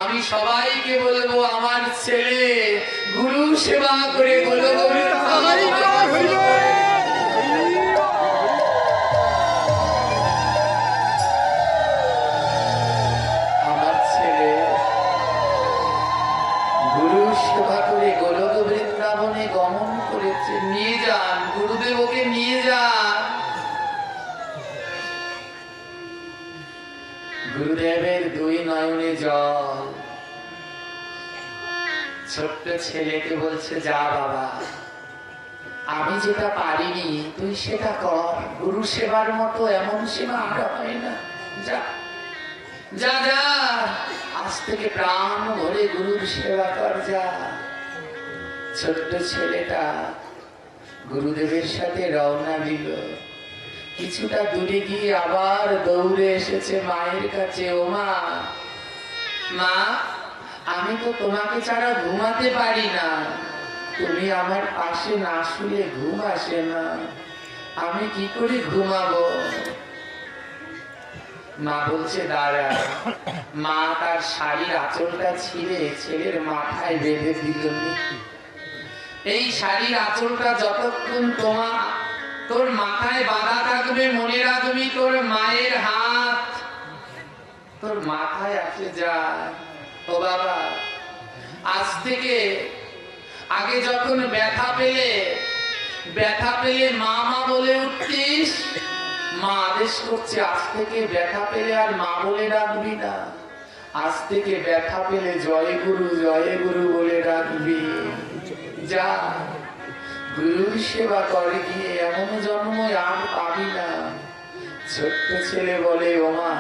আমি সবাইকে বলবো আমার ছেলে গুরু সেবা করে আমার ছেলে গুরু সেবা করে গোলক বৃন্দাবনে গমন করেছে। নিয়ে যান গুরুদেব, ওকে নিয়ে যান। গুরুদেবের দুই নয়নে জল। ছোট্ট ছেলেকে বলছে, যা বাবা, আমি যেটা পারিনি তুই সেটা কর। গুরু সেবার মতো এমন সেবা আর হয় না। যা যা যা, আজ থেকে প্রাণ ভরে গুরুর সেবা কর, যা। ছোট্ট ছেলেটা গুরুদেবের সাথে রওনা দিল। কিছুটা দূরে গিয়ে আবার দৌড়ে এসেছে মায়ের কাছে। ও মা, মা, আমি তো তোমাকে ছাড়া ঘুমাতে পারি না। তুমি আমার পাশে না শুলে ঘুম আসে না। আমি কি করে ঘুমাবো? মা বলছে, দাঁড়া। মা তার শাড়ির আঁচলটা ছিঁড়ে ছেলের মাথায় বেঁধে দিল। এই শাড়ির আঁচলটা যতক্ষণ তোর মাথায় বাঁধা থাকবে, মনে রাখবি তোর মায়ের হাত তোর মাথায় আসে যায়। ও বাবা, আজ থেকে আগে যখন ব্যথা পেলে মা মা বলে উঠতিস, মা আদেশ করছে আজ থেকে ব্যথা পেলে আর মা বলে ডাকবি না। আজ থেকে ব্যথা পেলে জয় গুরু বলে ডাকবি। যা, গুরুর সেবা করে গিয়ে এমন জন্ম আর পাবি না। ছোট্ট ছেলে বলে, ও মা,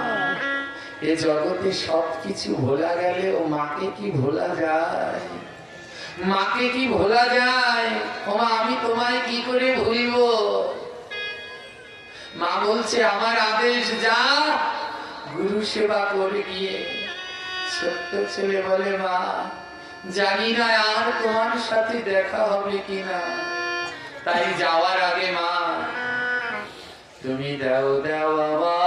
এ জগতে সবকিছু ভোলা গেলে ও মাকে কি ভোলা যায়? মাকে কি ভোলা যায়? ও মা, আমি তোমায় কি করে ভুলবো? মা বলছে, আমার আদেশ, যা গুরু সেবা করে গিয়ে। ছোট্ট ছেলে বলে, মা, জানি না আর তোমার সাথে দেখা হবে কিনা, তাই যাওয়ার আগে মা তুমি দাও দাও বাবা